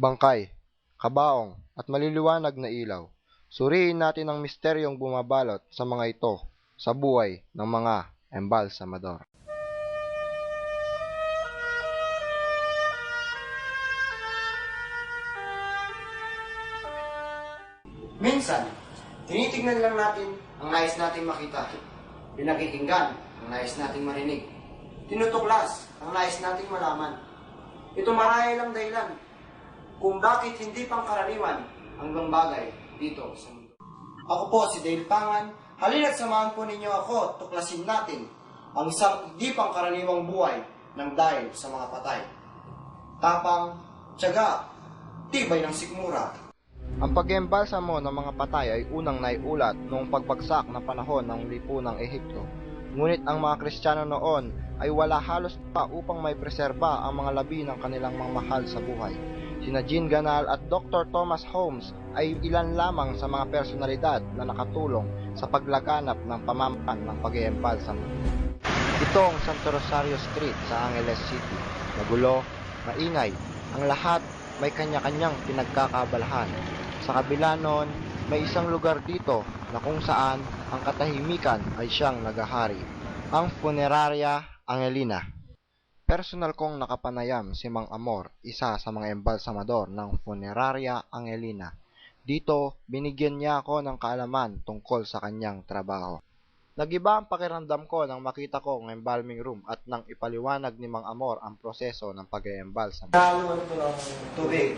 bangkay, kabaong, at maliliwanag na ilaw. Suriin natin ang misteryong bumabalot sa mga ito sa buhay ng mga embalsamador. Minsan, tinitignan lang natin ang nais nating makita. Pinakikinggan ang nais nating marinig. Tinutuklas ang nais nating malaman. Ito marahil ang dahilan kung bakit hindi pangkaraniwan ang ibang bagay dito sa mundo. Ako po si Dale Pangan. Halina't samahan po ninyo ako, tuklasin natin ang isang hindi pangkaraniwang buhay ng dahil sa mga patay. Tapang, tiyaga, tibay ng sikmura. Ang pag-embalsamo ng mga patay ay unang naiulat noong pagbagsak na panahon ng lipunang Ehipto. Ngunit ang mga Kristiyano noon ay wala halos pa upang may preserba ang mga labi ng kanilang mga mahal sa buhay. Sina Jean Ganal at Dr. Thomas Holmes ay ilan lamang sa mga personalidad na nakatulong sa paglaganap ng pamampan ng pag-eembalsamo. Ito ang Santo Rosario Street sa Angeles City. Magulo, maingay, ang lahat may kanya-kanyang pinagkakabalahan. Sa kabila noon, may isang lugar dito na kung saan ang katahimikan ay siyang nagahari, ang Funeraria Angelina. Personal kong nakapanayam si Mang Amor, isa sa mga embalsamador ng Funeraria Angelina. Dito, binigyan niya ako ng kaalaman tungkol sa kanyang trabaho. Nagiba ang pakiramdam ko nang makita ko ang embalming room at nang ipaliwanag ni Mang Amor ang proseso ng pag-eembalsamo. Ano ito ng tubig?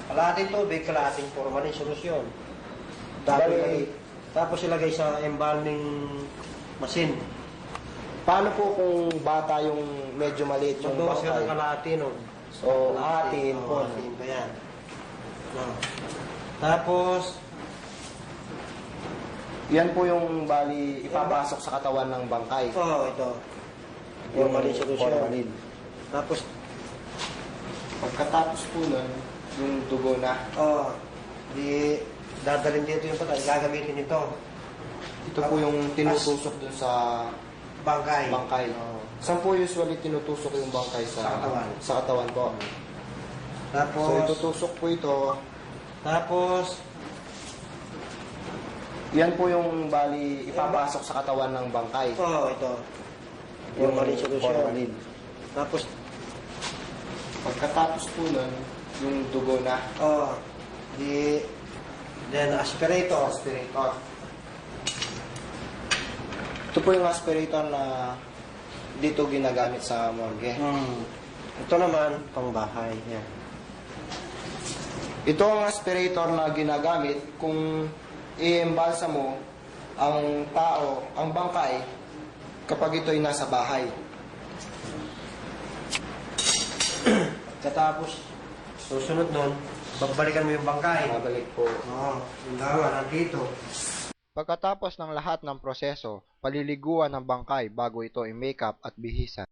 Kalahating tubig, kalahating formalin solusyon. Tapos ilagay sa embalming machine. Paano po kung bata yung medyo maliit yung Magdoos ka ng bangkay? kalahati nun. So, atin po. Pa yan. Tapos, Yan po yung bali ipapasok sa katawan ng bangkay. ito. Formalin solusyon. Formalin. Tapos, Pagkatapos po nun, yung dugo na. di dadalhin dito yung patay. Gagamitin ito. Ito po yung tinutusok dun sa Bangkay. bangkay. Saan po usually tinutusok yung bangkay Sa katawan. Sa katawan po. Tapos, So itutusok po ito. tapos, Yan po yung bali ipapasok sa katawan ng bangkay. ito. Formalin solusyon. Formalin. Tapos, Pagkatapos po nun, yung dugo na. then aspirator. Aspirator. Ito po yung aspirator na dito ginagamit sa morgue. Ito naman, pang bahay. Yan. Ito ang aspirator na ginagamit kung i-embalsa mo ang tao, ang bangkay, kapag ito'y nasa bahay. Katapos, susunod nun, babalikan mo yung bangkay. Mabalik po. Yung dawa, nandito. Pagkatapos ng lahat ng proseso, paliliguan ng bangkay bago ito i-makeup at bihisan.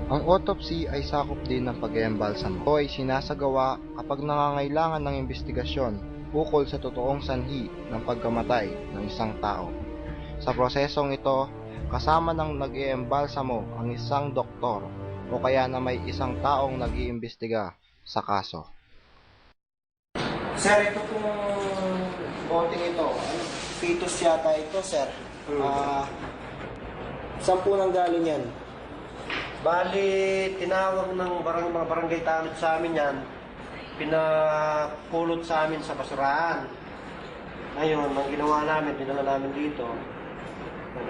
Ang autopsy ay sakop din ng pag-eembalsamo. Ito ay sinasagawa kapag nangangailangan ng investigasyon ukol sa totoong sanhi ng pagkamatay ng isang tao. Sa prosesong ito, kasama ng nag-eembalsamo ang isang doktor o kaya na may isang taong nag-iimbestiga sa kaso. Sir, ito pong Konting ito, fetus yata ito, sir. Saan po nang galing yan? bali, tinawag ng mga barangay tanod sa amin yan, pinapulot sa amin sa basurahan. Ngayon, ang ginawa namin, dinala namin dito,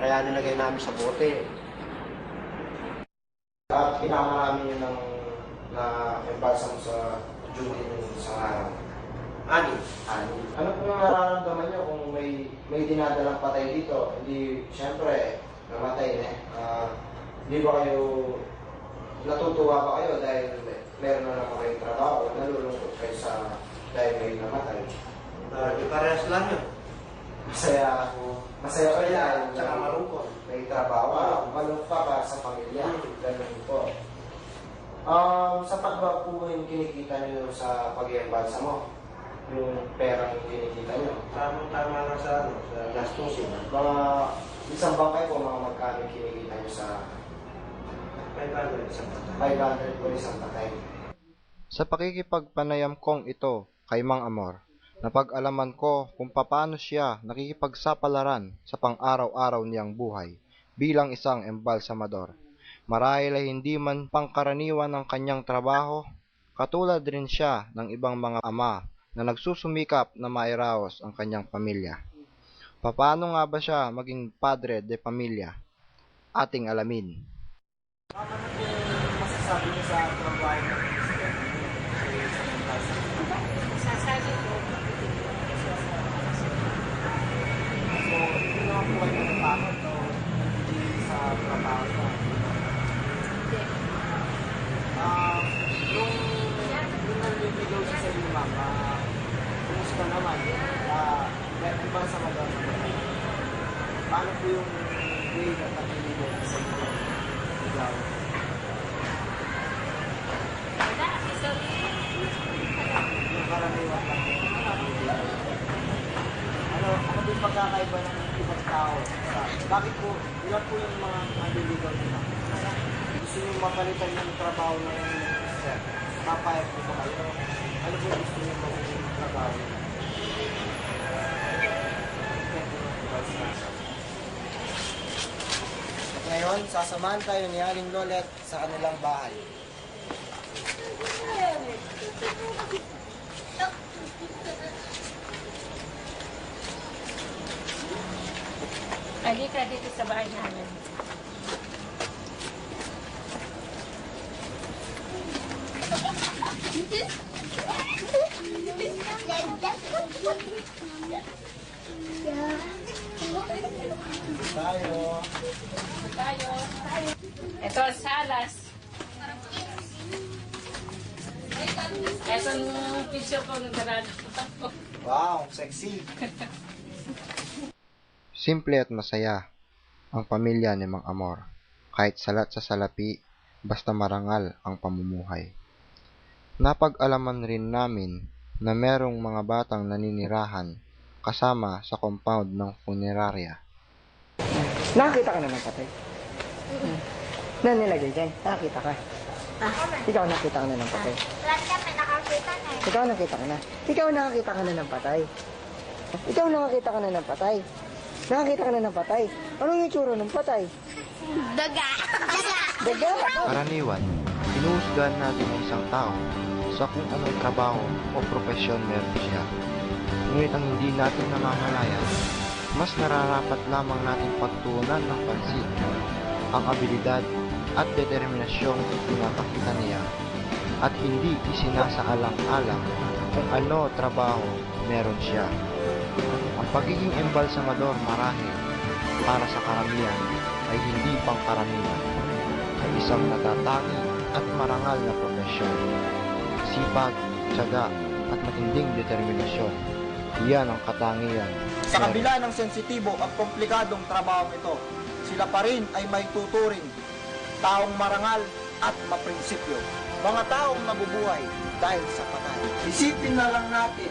kaya nilagay namin sa bote. At pinakamarami yun ng na-embalsam sa duty ng isang araw. Ani? Ano po yung nararamdaman nyo kung may dinadalang patay dito? Hindi, syempre, namatay na. Hindi ba kayo, natutuwa ba kayo dahil meron na naman kayong trabaho? Nalulungkot kayo sa dahil may namatay? Parehas lang yun. Masaya kayo dahil Tsaka malungkot. may trabaho. Malungkot ka para sa pamilya. Ganun po. Sapat ba po yung kinikita nyo sa pag-iembalsa mo? Yung perang kinikita nyo? Tama lang sa gastusin. Mga isang bangkay po, mga magkano kinikita nyo sa 500 isang patay. 500 po isang patay? Sa pakikipagpanayam kong ito kay Mang Amor, napag-alaman ko kung paano siya nakikipagsapalaran sa pang-araw-araw niyang buhay bilang isang embalsamador. Marahil ay hindi man pangkaraniwan ang kanyang trabaho, katulad rin siya ng ibang mga ama na nagsusumikap na mairaos ang kanyang pamilya. Paano nga ba siya maging padre de pamilya? Ating alamin. Masasabi niyo sa trabaho ng Kristiyan? Sasabi ko, So, hindi naman po kayo natatakot o hindi sa trabaho niya? hindi. Nung naliligaw siya sa iyo, ma'am, kumusta naman? Meron ba sa magagawa? Paano po yung way na naliligaw sa iyo? Ligaw? Wala, isang Yung karaniwan lang po. Ano din pagkakaiba ng ibang tao? Bakit po, ilan po yung mga naliligaw nila? Gusto nyo mapalitan yung trabaho ng sir? Papayag po ba kayo? Ano po gusto nyo magiging trabaho nila? At ngayon, sasamahan tayo ni Aling Lolet sa kanilang bahay. halika dito sa bahay namin. Tayo. Tayo. Ito ang salas. Ito ang picture ko ng darado. Wow, sexy. Simple at masaya ang pamilya ni Mang Amor, kahit salat sa salapi, basta marangal ang pamumuhay. Napag-alaman rin namin na merong mga batang naninirahan kasama sa compound ng funeraria. Nakakita ka na ng patay? Na nilagay dyan? Nakakita ka? Ikaw nakita ka na ng patay? Lahat kami nakakita na eh. Ikaw nakita ka na? Ikaw nakakita ka na ng patay? Ikaw nakakita ka na ng patay? Nakakita ka na ng patay? Anong yung tsura ng patay? Daga! Daga! Karaniwan, hinuhusgahan natin ang isang tao sa kung anong trabaho o propesyon meron siya. Ngunit ang hindi natin namamalayan, mas nararapat lamang natin pagtuunan ng pansin ang abilidad at determinasyong pinapakita niya at hindi isinasaalang-alang kung ano trabaho meron siya. Ang pagiging embalsamador marahil para sa karamihan ay hindi pangkaraniwan, ay isang natatangi at marangal na propesyon. Sipag, tiyaga at matinding determinasyon, iyan ang katangian. Sa kabila ng sensitibo at komplikadong trabaho ito, sila pa rin ay may tuturing, taong marangal at maprinsipyo. Mga taong nabubuhay dahil sa patay. Isipin na lang natin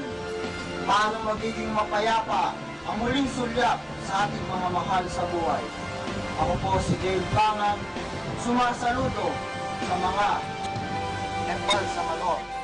paano magiging mapayapa ang muling sulyap sa ating mga mahal sa buhay. Ako po si Gail Bangan, sumasaludo sa mga embalsamador.